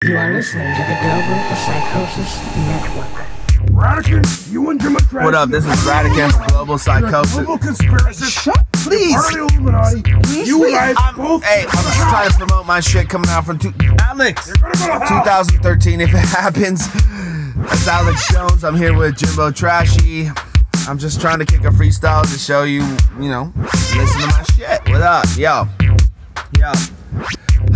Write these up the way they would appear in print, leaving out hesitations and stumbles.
You are listening to the Global Psychosis Network. Radican, you and Jimbo Trashy. What up? This is Radican from Global Psychosis. Global conspiracy. Shut, please. Part of the Illuminati. You guys both. Hey, I'm just trying to promote my shit coming out from Alex. You're gonna go to hell. 2013, if it happens. That's Alex Jones. I'm here with Jimbo Trashy. I'm just trying to kick a freestyle to show you, listen to my shit. What up? Yo.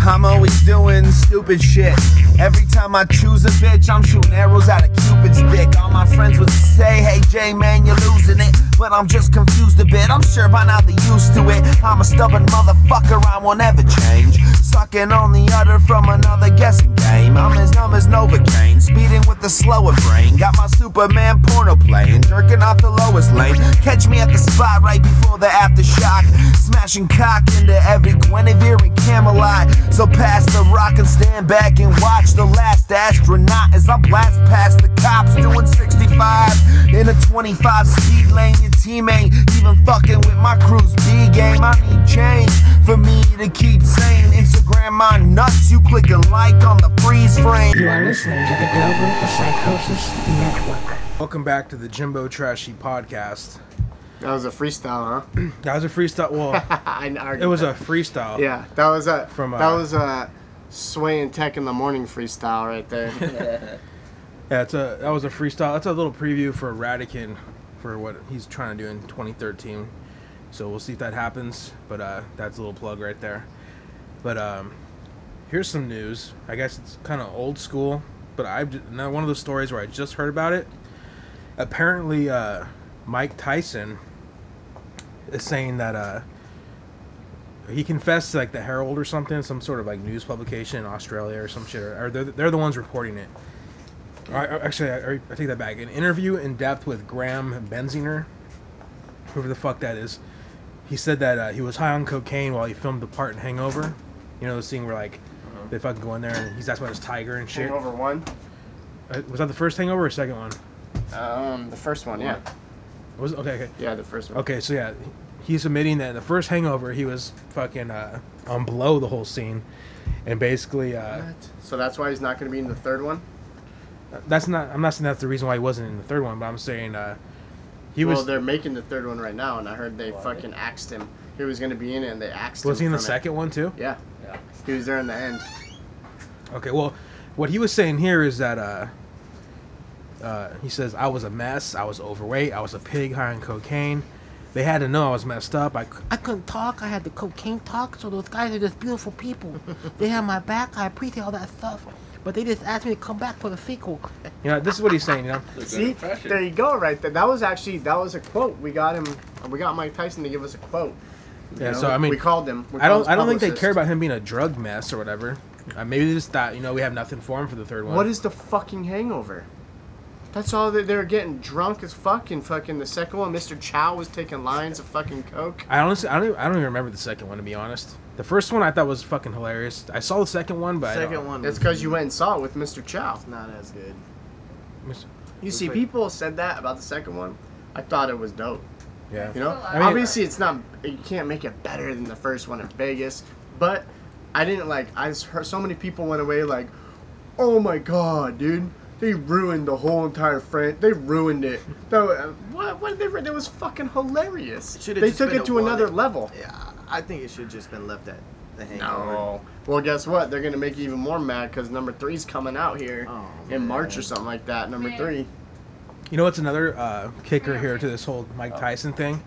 I'm always doing stupid shit. Every time I choose a bitch, I'm shooting arrows out of Cupid's dick. All my friends would say, hey J man, you're losing it. But I'm just confused a bit, I'm sure by now they're used to it. I'm a stubborn motherfucker, I won't ever change. Sucking on the udder from another guessing game. I'm as numb as Novocaine, speeding with the slower brain. Got my Superman porno playing, jerking off the lowest lane. Catch me at the spot right before the aftershock. Smashing cock into every Guinevere and Camelot. So pass the rock and stand back and watch the last astronaut as I blast past the cops doing 65 in a 25 speed lane. Your team ain't even fucking with my crew's B game. I need change for me to keep sane. Instagram my nuts, you click a like on the freeze frame. You are listening to the Global Psychosis Network. Welcome back to the Jimbo Trashy podcast. That was a freestyle, huh? That was a freestyle. Well, it was a freestyle. Yeah, that was a From Sway and Tech in the Morning freestyle right there. Yeah, that was a freestyle. That's a little preview for Radican for what he's trying to do in 2013. So we'll see if that happens. But that's a little plug right there. But here's some news. I guess it's kind of old school, but now one of those stories where I just heard about it. Apparently, Mike Tyson is saying that he confessed to like the Herald or something, some sort of like news publication in Australia or some shit, or they're the ones reporting it. Actually, I take that back. An interview in depth with Graham Benzinger, whoever the fuck that is. He said that he was high on cocaine while he filmed the part in Hangover. You know the scene where like they fucking go in there and he's asking about his tiger and shit. Hangover 1? Was that the first Hangover or second one? The first one, yeah. Was it? Okay. Yeah, the first one. Okay, so yeah, he's admitting that in the first Hangover he was fucking on blow the whole scene, and basically. So that's why he's not going to be in the third one? That's not. I'm not saying that's the reason why he wasn't in the third one, but I'm saying he was. Well, they're making the third one right now, and I heard they fucking axed him. He was going to be in it, and they axed him. Was he in the second one too? Yeah. He was there in the end. Okay, well, what he was saying here is that he says, I was a mess, I was overweight, I was a pig high on cocaine. They had to know I was messed up. I couldn't talk, I had the cocaine talk, so those guys are just beautiful people. They have my back, I appreciate all that stuff. But they just asked me to come back for the sequel. You know, this is what he's saying, you know? See, there you go, right there. That was a quote. We got Mike Tyson to give us a quote. Yeah, so I mean, we called him. I don't think they care about him being a drug mess or whatever. Maybe they just thought, we have nothing for him for the third one. What is the fucking Hangover? That's all they were getting drunk as fucking the second one. Mr. Chow was taking lines of fucking coke. I don't even remember the second one, to be honest. The first one I thought was fucking hilarious. I saw the second one, but It's because you went and saw it with Mr. Chow. It's not as good. You see, people said that about the second one. I thought it was dope. Yeah. You know, obviously it's not. You can't make it better than the first one in Vegas. But I didn't like. I heard so many people went away like, "Oh my god, dude! They ruined the whole entire franchise. They ruined it." What did they ruin? It was fucking hilarious. They took it to another level. Yeah, I think it should have just been left at the Hangover. No. Well, guess what? They're gonna make you even more mad because number 3's coming out here in March or something like that. Number 3. You know what's another kicker here to this whole Mike Tyson thing?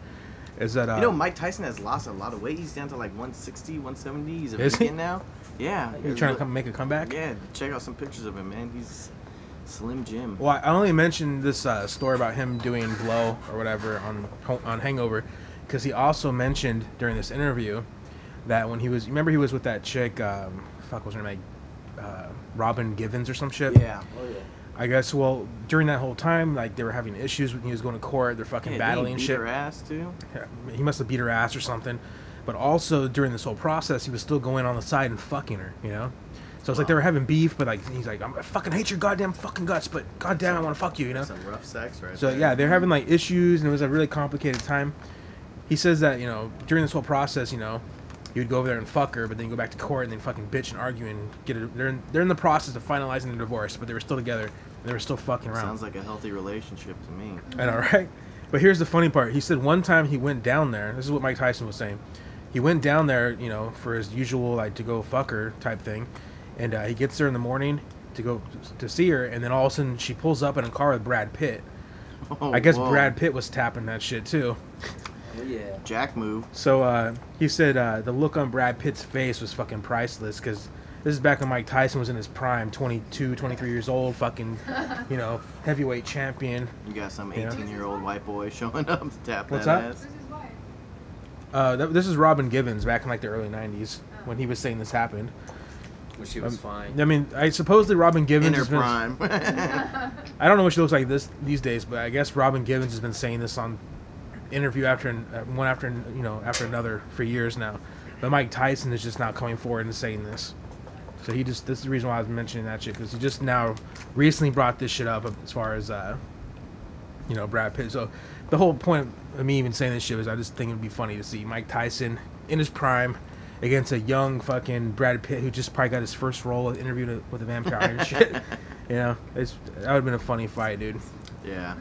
Is that Mike Tyson has lost a lot of weight. He's down to like 160, 170. He's a Is vegan he? now. Yeah. You trying to make a comeback? Yeah, check out some pictures of him, man. He's Slim Jim. Well, I only mentioned this story about him doing blow or whatever on Hangover because he also mentioned during this interview that when he was with that chick, what was her name, Robin Givens or some shit. Yeah. Oh yeah. I guess, well, during that whole time, like, they were having issues when he was going to court. They're fucking battling and shit. Beat her ass, too? Yeah, he must have beat her ass or something. But also, during this whole process, he was still going on the side and fucking her, So it's like they were having beef, but, like, he's like, I fucking hate your goddamn fucking guts, but goddamn, I want to fuck you, Some rough sex, right? So, yeah, they're having, like, issues, and it was a really complicated time. He says that, during this whole process, he would go over there and fuck her, but then go back to court and then fucking bitch and argue and get it. They're in the process of finalizing the divorce, but they were still together. And they were still fucking around. Sounds like a healthy relationship to me. I know, right? But here's the funny part. He said one time he went down there. This is what Mike Tyson was saying. He went down there, you know, for his usual like to go fuck her type thing, and he gets there in the morning to go to see her, and then all of a sudden she pulls up in a car with Brad Pitt. Oh, I guess whoa. Brad Pitt was tapping that shit too. Oh, yeah. Jack move. So he said the look on Brad Pitt's face was fucking priceless, because this is back when Mike Tyson was in his prime, 22, 23 years old, fucking, you know, heavyweight champion. You got some Yeah. 18-year-old white boy showing up to tap What's that that? ass. This is Robin Givens back in like the early 90s when he was saying this happened. When she was fine. I mean, supposedly Robin Givens In her has been, prime. I don't know what she looks like these days, but I guess Robin Givens has been saying this on interview after one after you know after another for years now. But Mike Tyson is just not coming forward and saying this. So this is the reason why I was mentioning that shit, because he just now recently brought this shit up as far as you know, Brad Pitt. So the whole point of me even saying this shit was I just think it'd be funny to see Mike Tyson in his prime against a young fucking Brad Pitt who just probably got his first role interview with a vampire and shit. You know, that would have been a funny fight, dude. Yeah.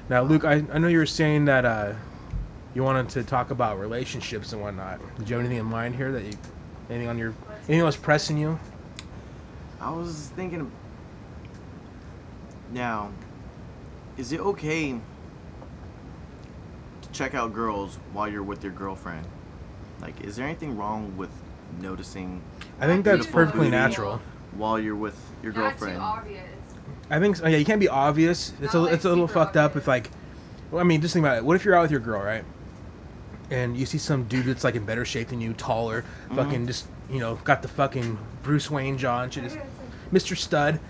Now, Luke, I know you were saying that you wanted to talk about relationships and whatnot. Did you have anything in mind here anything else pressing you? I was thinking. Now, is it okay to check out girls while you're with your girlfriend? Like, is there anything wrong with noticing I think that's beautiful perfectly booty natural. while you're with your Not girlfriend? too obvious. I think so, yeah, you can't be obvious. It's Not, like, it's a little super fucked up obvious. if like, well, I mean, just think about it. What if you're out with your girl, right? And you see some dude that's like in better shape than you, taller, fucking just, you know, got the fucking Bruce Wayne jaw and shit, just Mr. Stud.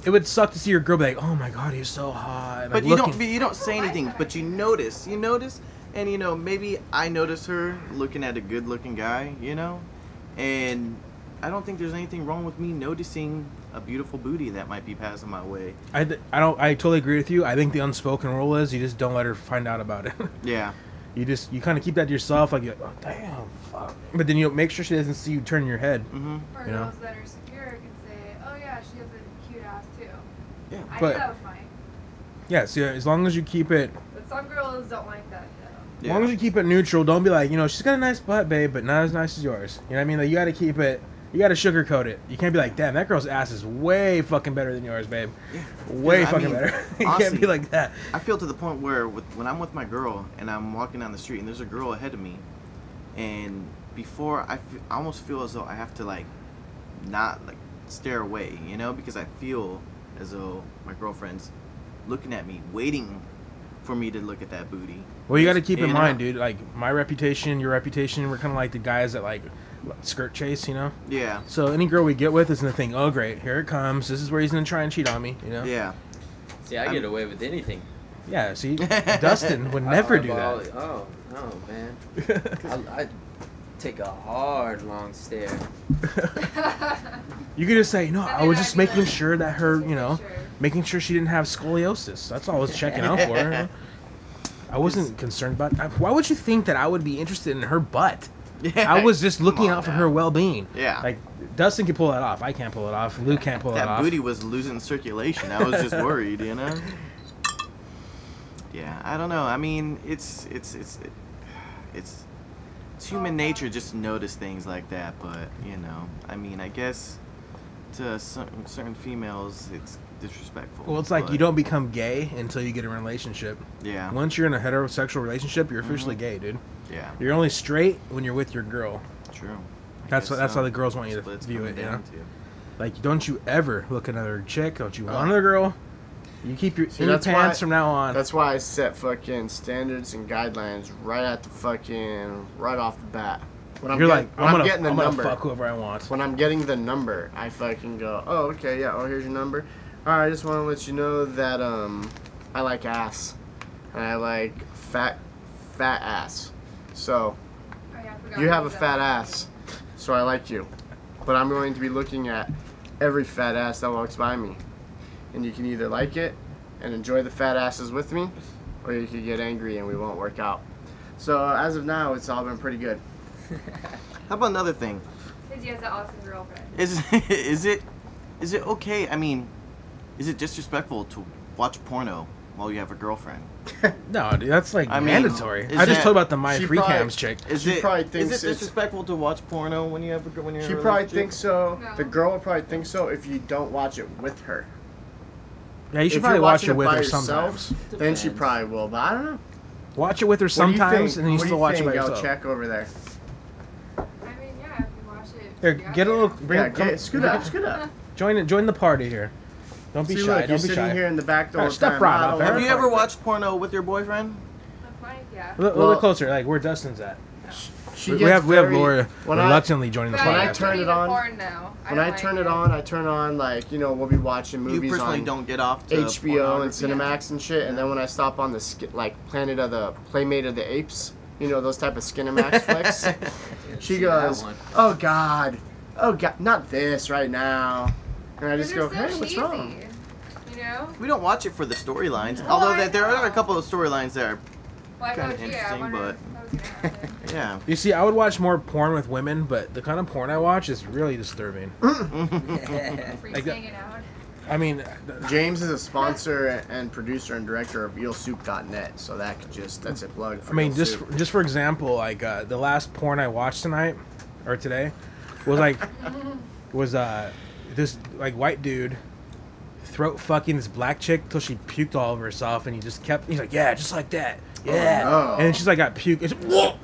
It would suck to see your girl be like, oh my god, he's so hot. Like, But you don't say anything, but you notice, and you know, maybe I notice her looking at a good-looking guy, you know, and I don't think there's anything wrong with me noticing a beautiful booty that might be passing my way. I totally agree with you. I think the unspoken rule is you just don't let her find out about it. Yeah. You kind of keep that to yourself, like, oh damn, fuck. But then you make sure she doesn't see you turn your head. For You know? girls that are secure can say, oh yeah, she has a cute ass too. Yeah. I But- do that with mine. Yes, yeah, as long as you keep it, But some girls don't like that though. as long as you keep it neutral. Don't be like, you know, she's got a nice butt, babe, but not as nice as yours. You know what I mean? Like, you got to keep it. You got to sugarcoat it. You can't be like, damn, that girl's ass is way fucking better than yours, babe. Yeah. Way I fucking mean, better. You honestly, can't be like that. I feel to the point where when I'm with my girl and I'm walking down the street and there's a girl ahead of me, and before I almost feel as though I have to like not like stare away, you know, because I feel as though my girlfriend's looking at me, waiting for me to look at that booty. Well, you got to keep in You mind, know? dude, like, my reputation, your reputation, we're kind of like the guys that, like, skirt chase, you know? Yeah. So any girl we get with is going to think, oh, great, here it comes. This is where he's going to try and cheat on me, you know? Yeah. See, I get away with anything. Yeah, see? Dustin would never do that. Oh, no, man. I take a hard, long stare. You could just say, no, I was just making like, sure that her, you know, Sure. making sure she didn't have scoliosis. That's all I was checking out for her. I wasn't concerned about. Why would you think that I would be interested in her butt? Yeah. I was just Come looking on out for now. her well-being. Yeah. Like, Dustin can pull that off. I can't pull it off. Luke can't pull That that off. booty was losing circulation. I was just worried, you know. Yeah, I don't know. I mean, it's human nature just to notice things like that, but you know, I mean, I guess to certain females, it's disrespectful. Well, it's like but, you don't become gay until you get in a relationship. Yeah. Once you're in a heterosexual relationship, you're officially gay, dude. Yeah. You're only straight when you're with your girl. True. That's how the girls want you to That's what it's view coming it, you know? down to. Like, don't you ever look at another chick? Don't you want another girl? You keep your See, in your that's pants why- from now on. That's why I set fucking standards and guidelines right off the bat. When You're like, when I'm I'm getting the gonna number. fuck whoever I want. When I'm getting the number, I fucking go, oh, okay, yeah, oh, here's your number. All right, I just want to let you know that I like ass, and I like fat ass. So Oh, yeah, I forgot you to have do a that. fat ass, so I like you. But I'm going to be looking at every fat ass that walks by me, and you can either like it and enjoy the fat asses with me, or you can get angry and we won't work out. So as of now, it's all been pretty good. How about another thing? Because he has an awesome girlfriend. Is it okay? I mean, is it disrespectful to watch porno while you have a girlfriend? No, dude, that's like I mean, mandatory. is I just that- told about the My She Free probably- Cams chick. Is She it probably is thinks it it's- disrespectful to watch porno when you have when you're in She a probably relationship? thinks so. No. The girl will probably think so if you don't watch it with her. Yeah, you should If probably you're watch watching it with by her yourself, sometimes. then she Depends. probably will. But I don't know. Watch it with her What do you sometimes, think? and then you What do still watch it by think? I'll yourself. check over there. I mean, yeah, if you watch it. Here, together. get a little. Bring, Yeah, come, scoot up, scoot up. Join the party here. Don't be See, shy. look, Don't you're be sitting shy. here in the back door. Alright, step right up, Have Eric. you ever watched porno with your boyfriend? That's fine, yeah. A little Well- closer, like where Dustin's at. She We gets have very- Laura when I- reluctantly joining the But when I am podcast. turn pretty it on- into porn now. When I don't turn like it on, I turn on like we'll be watching You movies personally on don't get off to HBO and pornography? Cinemax and shit, and then when I stop on the like Planet of the Playmate of the Apes, those type of Skinemax flicks, she See that goes, one. oh god, not this right now, and I just go, They're hey, so what's wrong? cheesy, You know? We don't watch it for the storylines. Oh, Although I there are a know. couple of storylines that are, Like, Kinda oh, gee, I interesting, wonder but- if that was gonna happen. yeah. You see, I would watch more porn with women, but the kind of porn I watch is really disturbing. Freaks Like that- hanging out. I mean, James is a sponsor and producer and director of EelSoup.net, so that's a plug for I mean, Eel just Soup. just for example, like the last porn I watched tonight or today was like this like white dude throat fucking this black chick till she puked all over herself, and he's like, yeah, just like that, yeah, no. and then she's like got puke. It's,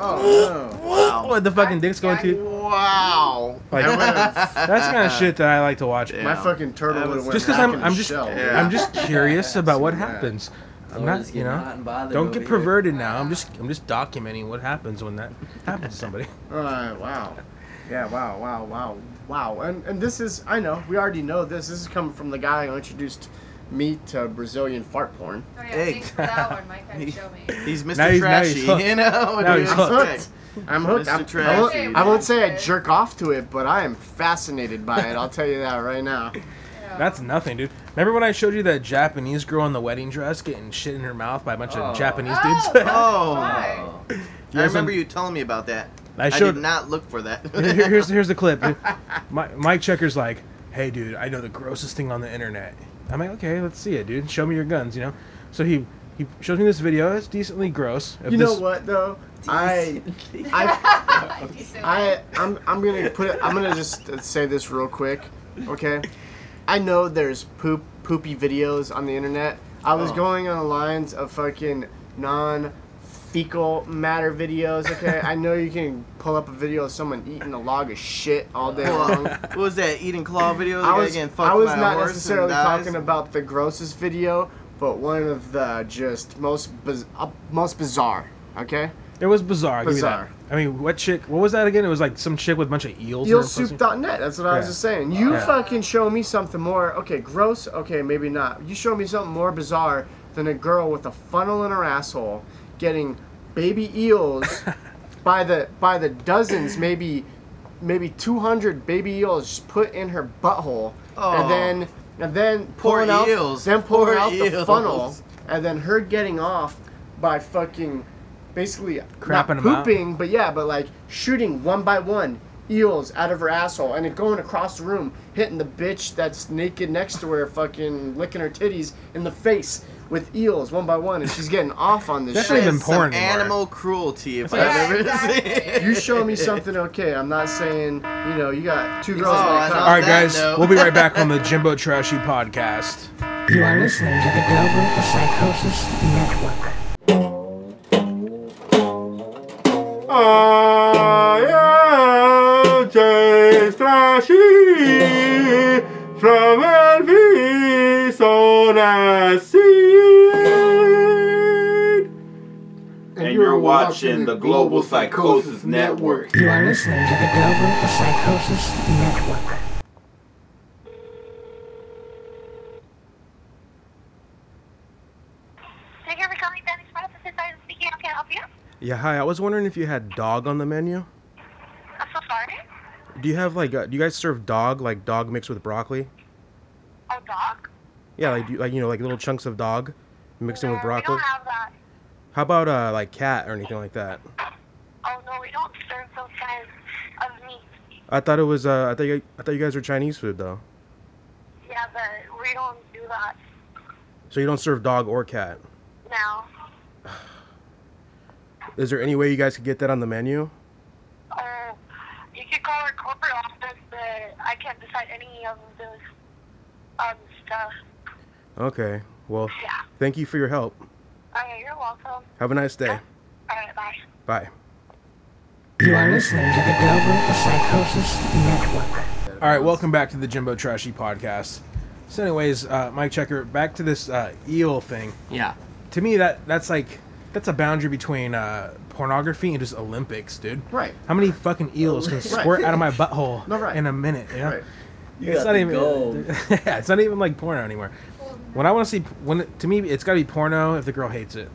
Oh Wow. what the fucking dick's going to? Wow. Like no. that's the kind of shit that I like to watch. Yeah. My fucking turtle That would was- have went Just because back in the I'm just shell. Yeah. I'm just curious about what Yeah. happens. I'm Laura's not, getting hot and bothered don't over get here. perverted now. I'm just documenting what happens when that happens to somebody. Wow. Yeah, wow. And this is, I know, we already know this. This is coming from the guy who introduced me to Brazilian fart porn. Oh, yeah, Hey. thanks for that one. Mike had to show me. He's Mr. Now he's Trashy, hooked. you know? Now he's Dude, hooked. okay. I'm hooked. Mr. I Trashy. won't, I won't say I jerk off to it, but I am fascinated by it. I'll tell you that right now. Yeah. That's nothing, dude. Remember when I showed you that Japanese girl in the wedding dress getting shit in her mouth by a bunch of Japanese Oh, dudes? Oh. why? Oh. I remember you telling me about that. I I showed. did not look for that. Here's the clip. Dude. Mike Checker's like, hey, dude, I know the grossest thing on the internet. I'm like, okay, let's see it, dude. Show me your guns, you know. So he shows me this video. It's decently gross. Of You this, know what though? I'm gonna just say this real quick, okay? I know there's poopy videos on the internet. I was going on the lines of fucking non-fecal matter videos, okay? I know you can pull up a video of someone eating a log of shit all day long. What was that eating claw video? The I guy was, getting fucked I was by a not horse necessarily and dies? talking about the grossest video, but one of the just most bizarre, okay? It was bizarre. I'll give you Bizarre. that. I mean, what was that again? It was like some chick with a bunch of eels. in her pussy. EelSoup.net, that's what I was Yeah. just saying. You Yeah. fucking show me something more, okay, gross, okay, maybe not. You show me something more bizarre than a girl with a funnel in her asshole getting baby eels by the dozens, maybe 200 baby eels just put in her butthole, Oh. and then Poor pulling out, eels. then pulling Poor out the eels. funnel, and then her getting off by fucking basically Crapping not 'em out. pooping, but like shooting one by one eels out of her asshole, and then going across the room, hitting the bitch that's naked next to her, fucking licking her titties in the face with eels one by one, and she's getting off on this That's shit. not even Some porn anymore. animal cruelty, if Yeah, I've ever exactly. seen. You show me something, okay? I'm not saying, you got two girls Oh, in a I cup. know. All right, that guys, note. we'll be right back on the Jimbo Trashy podcast. You are listening to the Global Psychosis Network. I am James Trashy from El Viso Nacid. And you're watching the Global Psychosis Network. You are listening to the Global Psychosis Network. Thank you for calling Danny's Palace. This is Iris speaking. How can I help you? Yeah, hi. I was wondering if you had dog on the menu. I'm so sorry. Do you have like, do you guys serve dog, like dog mixed with broccoli? Oh, dog? Yeah, like like little chunks of dog mixed in with No, broccoli. we don't have that. How about like cat or anything like that? Oh no, we don't serve those kinds of meat. I thought it was. I thought you guys were Chinese food though. Yeah, but we don't do that So you don't serve dog or cat. now. Is there any way you guys could get that on the menu? Oh, you could call our corporate office, but I can't decide any of those stuff. Okay. Well, Yeah. thank you for your help. Okay, you're welcome. Have a nice day. All right, bye. Bye. You are listening to the Global Psychosis Network. All right, welcome back to the Jimbo Trashy podcast. So, anyways, Mike Checker, back to this eel thing. Yeah. To me, that's a boundary between pornography and just Olympics, dude. Right. How many fucking eels can squirt out of my butthole in a minute? You know? Right. It's not even. Yeah, it's not even like porno anymore. When I want to see, to me, it's got to be porno if the girl hates it.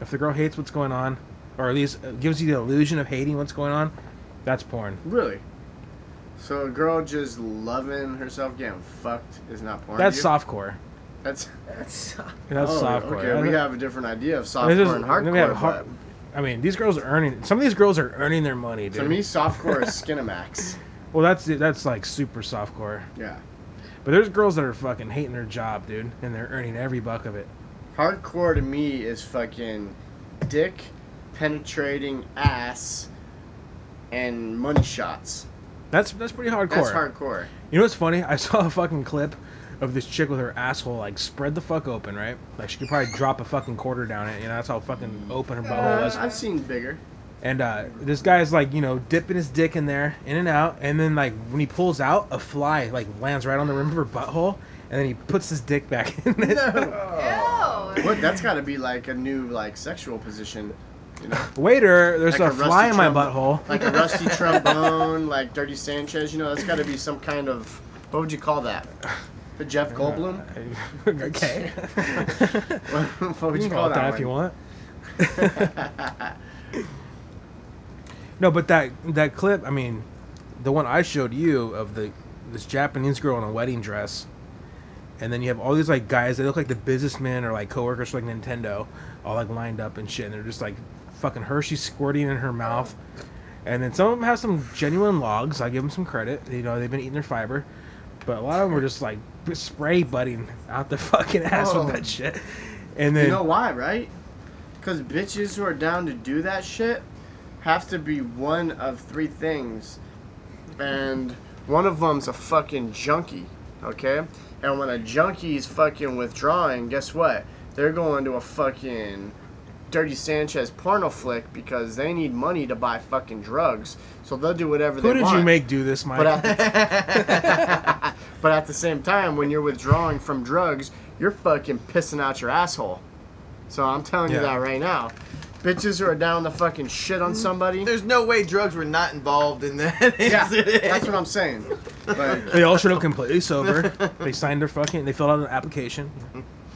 If the girl hates what's going on, or at least gives you the illusion of hating what's going on, that's porn. Really? So a girl just loving herself getting fucked is not porn? That's to you? softcore. That's softcore. Okay, we have a different idea of softcore and hardcore. I mean, these girls are earning. Some of these girls are earning their money, dude. To me, softcore is Skinamax. Well, that's like super softcore. Yeah. But there's girls that are fucking hating their job, dude, and they're earning every buck of it. Hardcore to me is fucking dick penetrating ass and money shots. That's pretty hardcore. That's hardcore. You know what's funny? I saw a fucking clip of this chick with her asshole like spread the fuck open, right? Like she could probably drop a fucking quarter down it. You know, that's how fucking open her butthole was. I've seen bigger. And this guy's like, you know, dipping his dick in there, in and out, and then like when he pulls out, a fly like lands right on the rim of her butthole, and then he puts his dick back in it. No. What? That's got to be like a new like sexual position. You know? Waiter, there's like a fly in my butthole. Like a rusty trombone, like Dirty Sanchez. You know, that's got to be some kind of, what would you call that? The Jeff Goldblum? Okay. What would you call that if you want? No, but that clip, I mean, the one I showed you of this Japanese girl in a wedding dress, and then you have all these like guys, they look like the businessmen or like coworkers for like Nintendo, all like lined up and shit, and they're just like fucking Hershey squirting in her mouth. And then some of them have some genuine logs. I give them some credit. You know, they've been eating their fiber. But a lot of them were just like spray butting out the fucking ass with that shit. And then you know why, right? Because bitches who are down to do that shit have to be one of three things. And one of them's a fucking junkie, okay? And when a junkie's fucking withdrawing, guess what? They're going to a fucking Dirty Sanchez porno flick because they need money to buy fucking drugs. So they'll do whatever they want. Who did you make do this, Mike? But at the same time, when you're withdrawing from drugs, you're fucking pissing out your asshole. So I'm telling you that right now. Bitches who are down to fucking shit on somebody. There's no way drugs were not involved in that. Yeah, that's what I'm saying. Like, they all showed up completely sober. They signed their fucking. They filled out an application.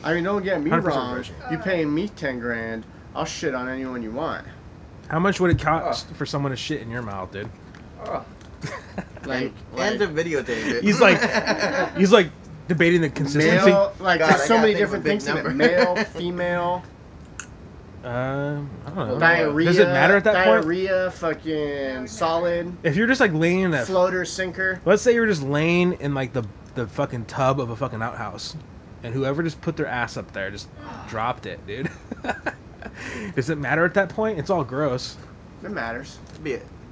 I mean, don't get me wrong. version. You paying me 10 grand, I'll shit on anyone you want. How much would it cost for someone to shit in your mouth, dude? Like and to videotape it. He's like debating the consistency. Male, like God, there's I so gotta many think different of a big things to it. number. Male, female, I don't know. diarrhea. Does it matter at that point? Diarrhea, fucking solid, If you're just like laying in that, floater, sinker. let's say you're just laying in like the fucking tub of a fucking outhouse, and whoever just put their ass up there just dropped it, dude. Does it matter at that point? It's all gross. It matters.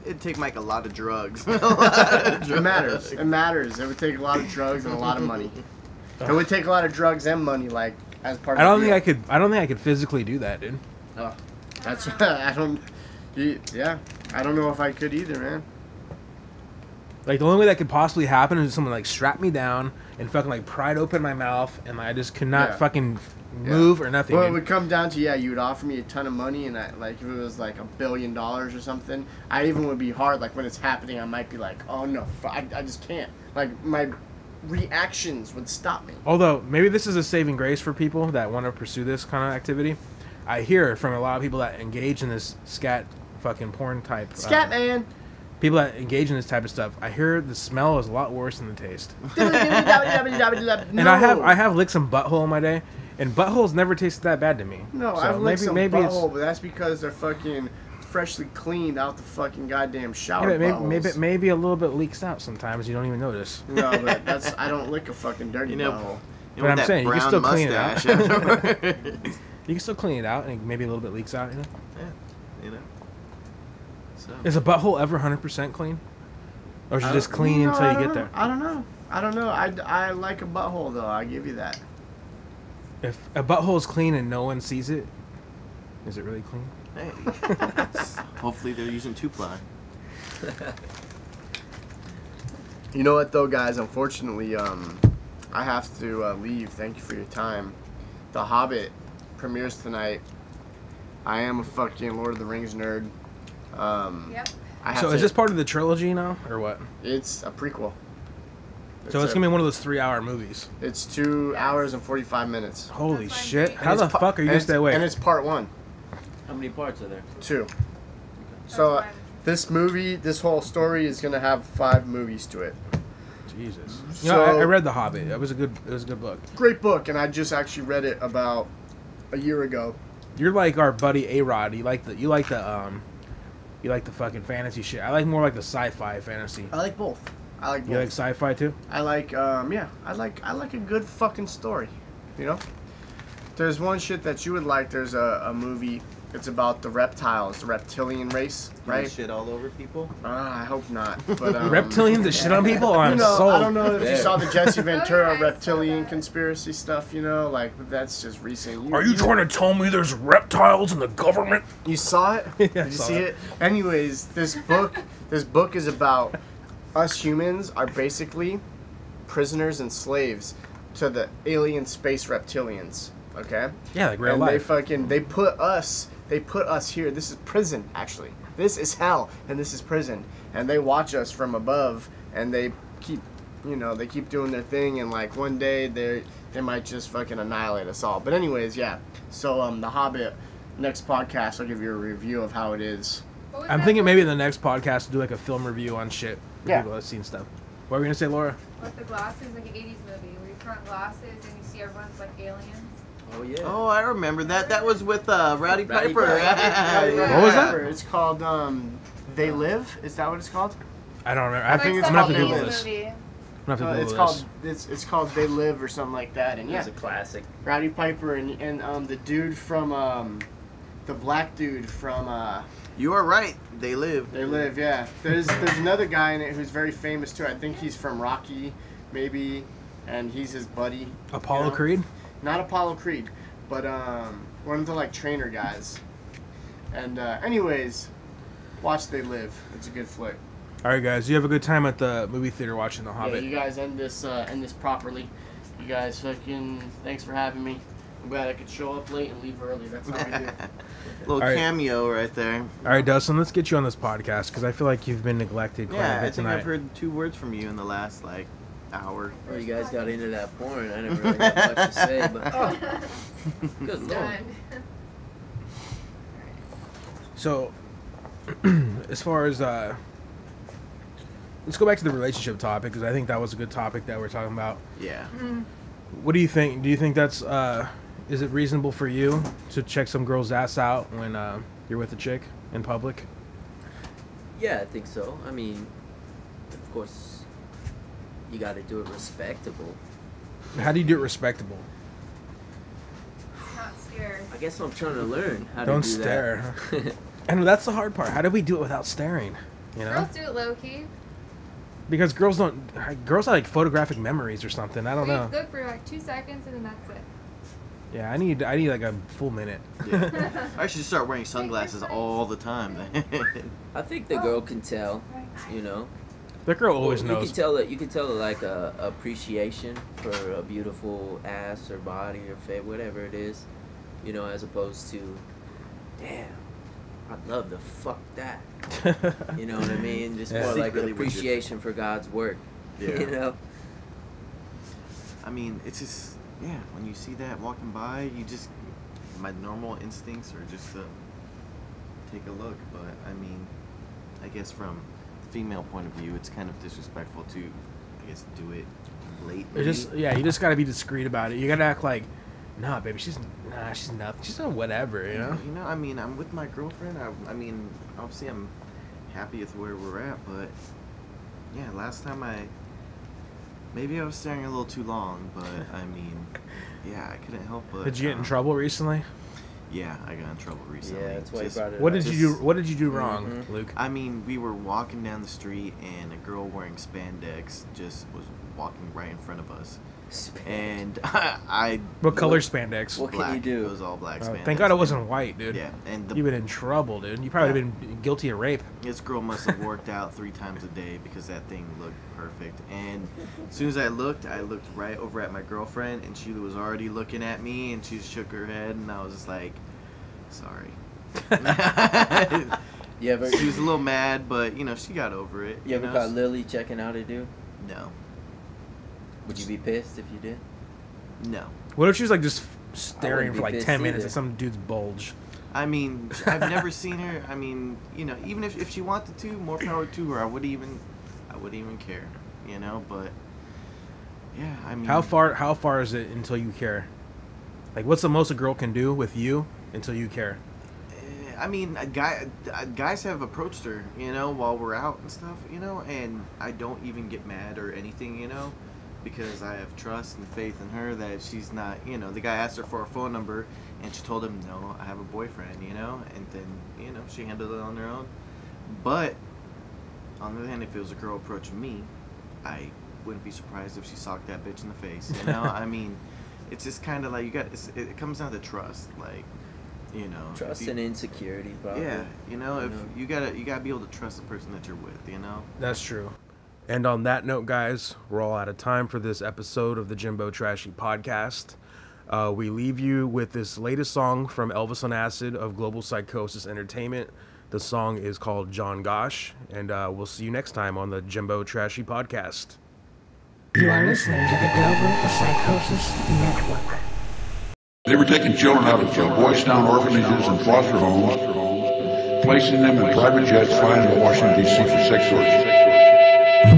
It'd take Mike a lot of drugs. It matters. It matters. It would take a lot of drugs and a lot of money. It would take a lot of drugs and money, like as part of. I don't the think deal. I don't think I could physically do that, dude. Oh, that's I don't. Yeah, I don't know if I could either, man. Like the only way that could possibly happen is someone like strap me down and fucking like pried open my mouth and I just could not fucking move or nothing. Well, it dude. would come down to you would offer me a ton of money, and like if it was like $1 billion or something, I even would be hard. Like when it's happening, I might be like, oh no, I just can't. Like my reactions would stop me. Although maybe this is a saving grace for people that want to pursue this kind of activity. I hear from a lot of people that engage in this scat fucking porn type. Scat man. People that engage in this type of stuff, I hear the smell is a lot worse than the taste. No. And I have licked some butthole in my day, And buttholes never tasted that bad to me. No, So I've licked some maybe it's butthole, but that's because they're fucking freshly cleaned out the fucking goddamn shower. yeah, buttholes. maybe a little bit leaks out sometimes. You don't even notice. No, but that's I don't lick a fucking dirty butthole. You But I'm with that saying you can brown still clean it mustache out. afterwards. You can still clean it out, and maybe a little bit leaks out. You know. Yeah, you know. So. Is a butthole ever 100% clean, or is it just clean No, until I you don't get know. there? I don't know. I don't know. I like a butthole though. I give you that. If a butthole is clean and no one sees it, is it really clean? Hey. Hopefully they're using 2-ply. You know what though, guys? Unfortunately, I have to leave. Thank you for your time. The Hobbit premieres tonight. I am a fucking Lord of the Rings nerd. Yep. So is this part of the trilogy now, or what? It's a prequel. So it's gonna be one of those 3-hour movies. It's 2 hours and 45 minutes. Holy shit! And How it's the pa- fuck are you and gonna stay awake? And it's part 1. How many parts are there? 2. So this whole story is gonna have 5 movies to it. Jesus. So, I read The Hobbit. It was a good book. Great book, and I just actually read it about a year ago. You're like our buddy A-Rod. You like the fucking fantasy shit. I like more like the sci-fi fantasy. I like both. I like both. You like sci-fi too? I like yeah. I like a good fucking story. You know? There's one shit that you would like. There's a movie. It's about the reptiles, the reptilian race, right? Shit all over people? I hope not. But Reptilians that shit on people? I'm sold. I don't know if you saw the Jesse Ventura reptilian conspiracy stuff, you know, like that's just recent. Are you trying to tell me there's reptiles in the government? You saw it? Yeah, Did you see it? Anyways, this book is about us humans are basically prisoners and slaves to the alien space reptilians. Okay? Yeah, like real and life. They put us here. This is prison, actually. This is hell, and this is prison. And they watch us from above, and they keep doing their thing, and like one day they might just fucking annihilate us all. But anyways, yeah. So The Hobbit, next podcast I'll give you a review of how it is. I'm thinking maybe the next podcast we'll do like a film review on shit for Yeah. people that have seen stuff. What were we gonna say, Laura? With the glasses, like an 80s movie, where you put on glasses and you see everyone's like aliens. Oh yeah. Oh, I remember that. That was with Rowdy Piper. What was that? It's called They Live. Is that what it's called? I don't remember. I Like think some I'm gonna have to 80s Google this. movie. I'm gonna have to It's Google called it's called They Live or something like that. And yeah, It's a classic. Rowdy Piper and the dude from the black dude from You are right. They live. They Live. Yeah. There's another guy in it who's very famous too. I think he's from Rocky, maybe, and he's his buddy. Apollo you know? Creed? Not Apollo Creed, but one of the like trainer guys. And anyways, watch They Live. It's a good flick. Alright guys, you have a good time at the movie theater watching The Hobbit. Yeah, you guys end this properly. You guys fucking thanks for having me. I'm glad I could show up late and leave early. That's how I do. Little All right. cameo right there. Alright, Dustin, let's get you on this podcast because I feel like you've been neglected quite Yeah, a I bit think tonight. I've heard 2 words from you in the last like hour. Oh, you guys got into that porn. I never really got much to say, but good lord. Done. So, as far as let's go back to the relationship topic because I think that was a good topic that we're talking about. Yeah. What do you think? Do you think that's is it reasonable for you to check some girl's ass out when you're with a chick in public? Yeah, I think so. I mean, of course, you got to do it respectable. How do you do it respectable? Not scared. I guess I'm trying to learn how Don't to do stare. that. And that's the hard part. How do we do it without staring? You know? Girls do it low key. Because girls don't. Girls have like photographic memories or something. I don't know. Look for like 2 seconds and then that's it. Yeah, I need like a full minute. Yeah. I should start wearing sunglasses all the time. I think the girl can tell, you know. The girl always You knows. can tell that. You can tell like a appreciation for a beautiful ass or body or face, whatever it is, you know, as opposed to, damn, I'd love to fuck that. You know what I mean? Just Yeah. more like an Secretly, we're just- appreciation for God's work. Yeah. You know. I mean, it's just, yeah, when you see that walking by, you just, my normal instincts are just to take a look. But, I mean, I guess from the female point of view, it's kind of disrespectful to, I guess, do it blatantly. You just gotta be discreet about it. You gotta act like Nah, baby, she's nothing. She's not whatever, you know. You know, I mean, I'm with my girlfriend. I mean, obviously, I'm happy with where we're at, but yeah, last time maybe I was staring a little too long, but I mean, yeah, I couldn't help but. Did you get in trouble recently? Yeah, I got in trouble recently. Yeah, that's why you brought it What up. did you do? What did you do wrong, Luke? I mean, we were walking down the street, and a girl wearing spandex just was walking right in front of us. And I What color spandex? What black. can you do? It was all black spandex. Thank God it wasn't white, dude. Yeah, and You've been in trouble, dude. You probably have been guilty of rape. This girl must have worked out 3 times a day because that thing looked perfect. And as soon as I looked right over at my girlfriend, and she was already looking at me, and she shook her head, and I was just like, sorry. You ever? She was a little mad, but you know, she got over it. You ever know? caught Lily checking out a dude? No. Would you be pissed if you did? No. What if she was like just staring be for like pissed 10 minutes either. at some dude's bulge? I mean, I've never seen her. I mean, you know, even if she wanted to, more power to her. I wouldn't even care, you know. But yeah, I mean, How far is it until you care? Like, what's the most a girl can do with you until you care? I mean, guys have approached her, you know, while we're out and stuff, you know, and I don't even get mad or anything, you know, because I have trust and faith in her that she's not, you know, the guy asked her for a phone number, and she told him, no, I have a boyfriend, you know, and then, you know, she handled it on her own. But on the other hand, if it was a girl approaching me, I wouldn't be surprised if she socked that bitch in the face, you know. I mean, it's just kind of like it comes down to trust, like, you know, Trust and insecurity, probably. yeah, you know, if you gotta be able to trust the person that you're with, you know. That's true. And on that note, guys, we're all out of time for this episode of the Jimbo Trashy podcast. We leave you with this latest song from Elvis on Acid of Global Psychosis Entertainment. The song is called John Gosh, and we'll see you next time on the Jimbo Trashy podcast. You are listening to the Global Psychosis Network. They were taking children out of Boys Town orphanages and foster homes, placing them in private jets flying to Washington, D.C. for sex orgies.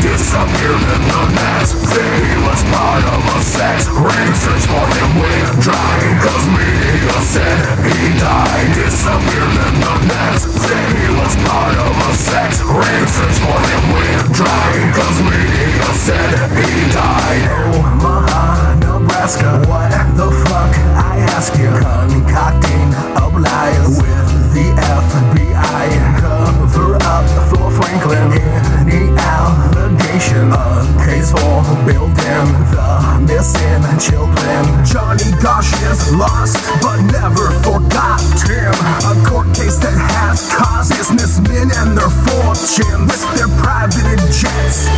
Disappeared in the nest. He was part of a sex ring. Search for him when dry, cause media said he died. Disappeared in the nest. He was part of a sex ring. Search for him when dry, cause media said he died. Omaha, Nebraska, what the fuck, I ask you. Concocting of lies with the FBI. Cover up for Franklin. Any allegation, a case for building the missing children. Johnny Gosh is lost, but never forgot him. A court case that has caused businessmen and their fortunes with their private jets.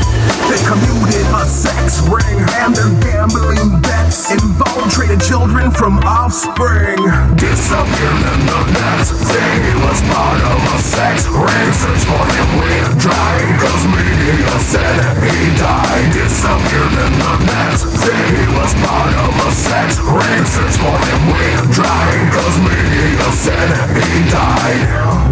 They commuted a sex ring, and their gambling bets involved traded children from offspring. Disappeared in the nest. He was part of a sex ring. Search for him when dry, cause media said he died. Disappeared in the nest. He was part of a sex ring. Search for him when dry, cause media said he died.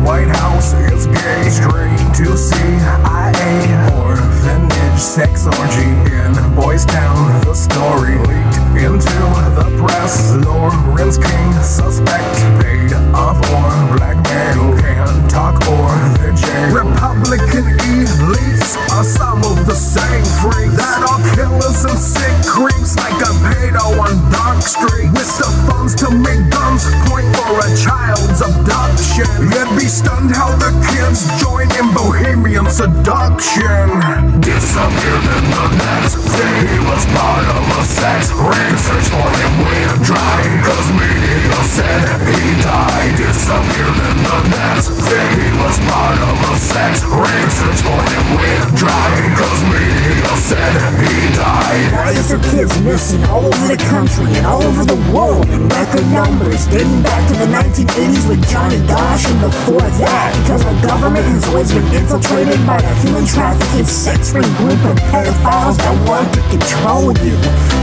White House is gay, straight to CIA. Orphanage sex orgy in Boys Town. The story leaked into the press. Lawrence King suspect, paid off or blackmail. Can't talk or they're jailed. Republican elites are some of the same freaks that are killers and sick creeps like a pedo on dark streets. With the funds to make guns point for a child's abduction. You'd be stunned how the kids join in bohemian seduction. Disappeared in the nest. He was part of a sex ring. Search for him when dry, cause media said he died. Disappeared in the nest. He was part of a sex ring. Search for him when dry, cause media said he died. Millions of kids missing all over the country and all over the world in record numbers, dating back to the 1980s with Johnny Gosh and before that, because our government has always been infiltrated by a human trafficking sex ring group of pedophiles that want to control you.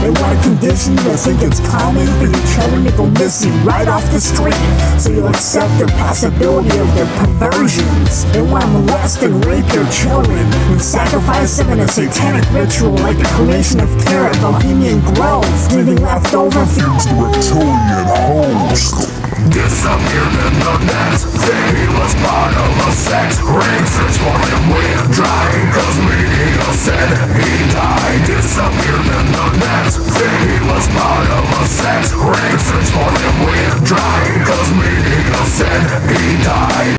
They wanna condition you to think it's common for your children to go missing right off the street, so you'll accept the possibility of their perversions. They wanna molest and rape your children and sacrifice them in a satanic ritual like the cremation of terror at Bohemian Grove, leaving left over feels the reptilian host. Disappeared in the nest. Say he was part of a sex ring. Search for him when drying, cause media said he died. Disappeared in the nest. Say he was part of a sex ring. Search for